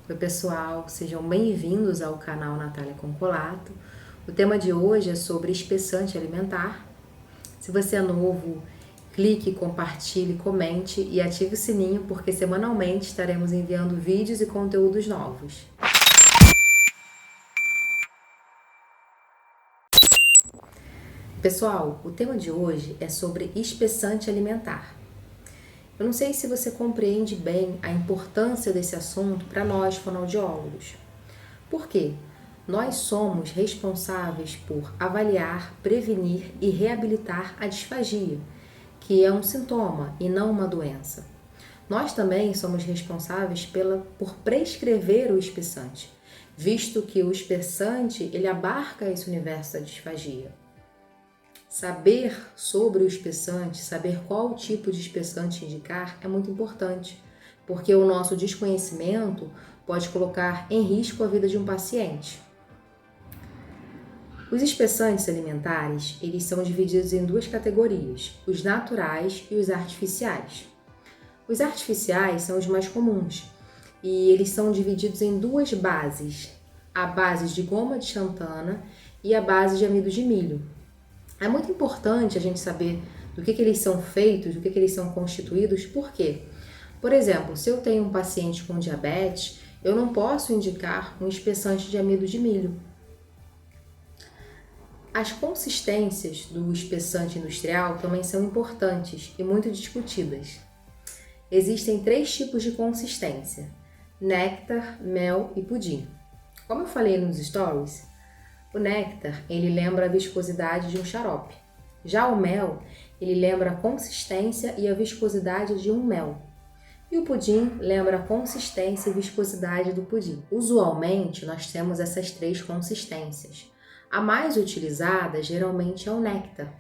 Oi pessoal, sejam bem-vindos ao canal Natália Concolato. O tema de hoje é sobre espessante alimentar. Se você é novo, clique, compartilhe, comente e ative o sininho porque semanalmente estaremos enviando vídeos e conteúdos novos. Pessoal, o tema de hoje é sobre espessante alimentar. Eu não sei se você compreende bem a importância desse assunto para nós fonoaudiólogos. Por quê? Nós somos responsáveis por avaliar, prevenir e reabilitar a disfagia, que é um sintoma e não uma doença. Nós também somos responsáveis por prescrever o espessante, visto que o espessante ele abarca esse universo da disfagia. Saber sobre o espessante, saber qual tipo de espessante indicar é muito importante, porque o nosso desconhecimento pode colocar em risco a vida de um paciente. Os espessantes alimentares, eles são divididos em duas categorias, os naturais e os artificiais. Os artificiais são os mais comuns e eles são divididos em duas bases, a base de goma de xantana e a base de amido de milho. É muito importante a gente saber do que eles são feitos, do que eles são constituídos, por quê? Por exemplo, se eu tenho um paciente com diabetes, eu não posso indicar um espessante de amido de milho. As consistências do espessante industrial também são importantes e muito discutidas. Existem 3 tipos de consistência: néctar, mel e pudim. Como eu falei nos stories, o néctar ele lembra a viscosidade de um xarope. Já o mel ele lembra a consistência e a viscosidade de um mel. E o pudim lembra a consistência e viscosidade do pudim. Usualmente nós temos essas 3 consistências. A mais utilizada geralmente é o néctar.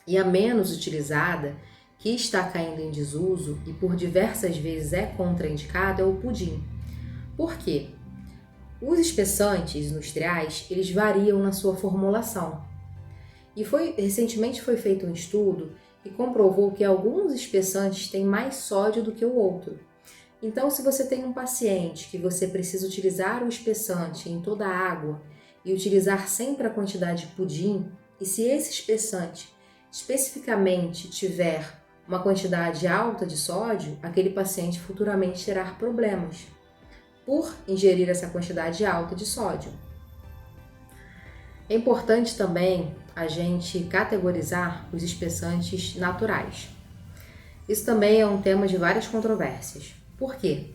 E a menos utilizada, que está caindo em desuso e por diversas vezes é contraindicada, é o pudim. Por quê? Os espessantes industriais, eles variam na sua formulação. E recentemente foi feito um estudo que comprovou que alguns espessantes têm mais sódio do que o outro. Então, se você tem um paciente que você precisa utilizar o espessante em toda a água e utilizar sempre a quantidade de pudim, e se esse espessante especificamente tiver uma quantidade alta de sódio, aquele paciente futuramente terá problemas por ingerir essa quantidade alta de sódio. É importante também a gente categorizar os espessantes naturais. Isso também é um tema de várias controvérsias. Por quê?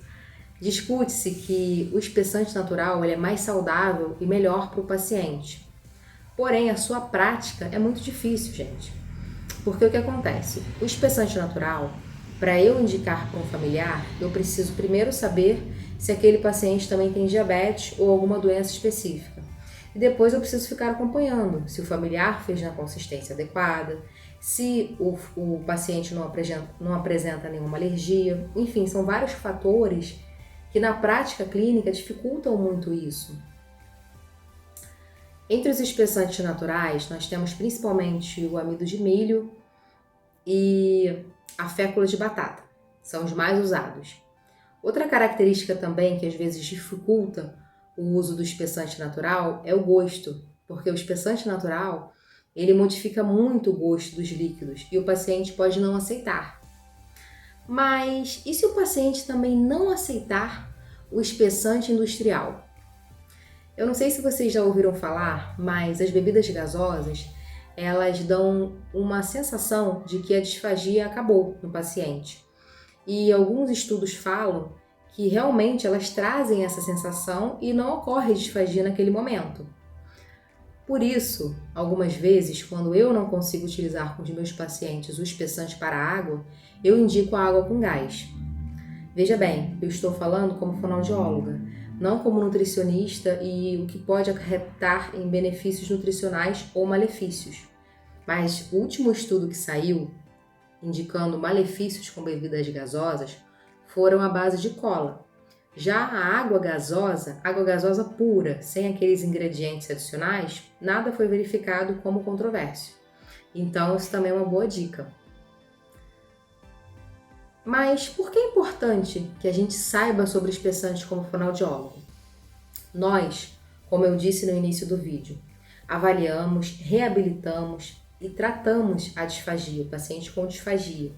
Discute-se que o espessante natural ele é mais saudável e melhor para o paciente. Porém, a sua prática é muito difícil, gente. Porque o que acontece? O espessante natural, para eu indicar para um familiar, eu preciso primeiro saber se aquele paciente também tem diabetes ou alguma doença específica. E depois eu preciso ficar acompanhando se o familiar fez na consistência adequada, se o paciente não apresenta nenhuma alergia. Enfim, são vários fatores que na prática clínica dificultam muito isso. Entre os espessantes naturais, nós temos principalmente o amido de milho e a fécula de batata. São os mais usados. Outra característica também que às vezes dificulta o uso do espessante natural é o gosto, porque o espessante natural ele modifica muito o gosto dos líquidos e o paciente pode não aceitar. Mas e se o paciente também não aceitar o espessante industrial? Eu não sei se vocês já ouviram falar, mas as bebidas gasosas, elas dão uma sensação de que a disfagia acabou no paciente. E alguns estudos falam que realmente elas trazem essa sensação e não ocorre disfagia naquele momento. Por isso, algumas vezes, quando eu não consigo utilizar com os meus pacientes o espessante para a água, eu indico a água com gás. Veja bem, eu estou falando como fonoaudióloga, não como nutricionista e o que pode acarretar em benefícios nutricionais ou malefícios. Mas o último estudo que saiu, indicando malefícios com bebidas gasosas, foram à base de cola. Já a água gasosa pura, sem aqueles ingredientes adicionais, nada foi verificado como controvérsia. Então, isso também é uma boa dica. Mas por que é importante que a gente saiba sobre espessantes como fonoaudiólogo? Nós, como eu disse no início do vídeo, avaliamos, reabilitamos e tratamos a disfagia, o paciente com disfagia.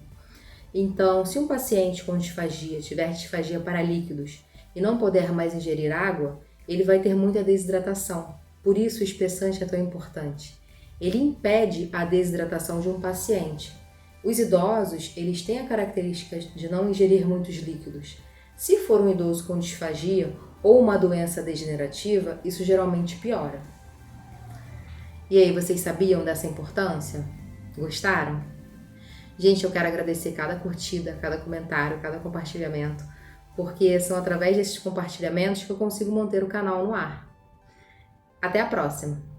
Então, se um paciente com disfagia tiver disfagia para líquidos e não puder mais ingerir água, ele vai ter muita desidratação. Por isso o espessante é tão importante. Ele impede a desidratação de um paciente. Os idosos, eles têm a característica de não ingerir muitos líquidos. Se for um idoso com disfagia ou uma doença degenerativa, isso geralmente piora. E aí, vocês sabiam dessa importância? Gostaram? Gente, eu quero agradecer cada curtida, cada comentário, cada compartilhamento, porque são através desses compartilhamentos que eu consigo manter o canal no ar. Até a próxima!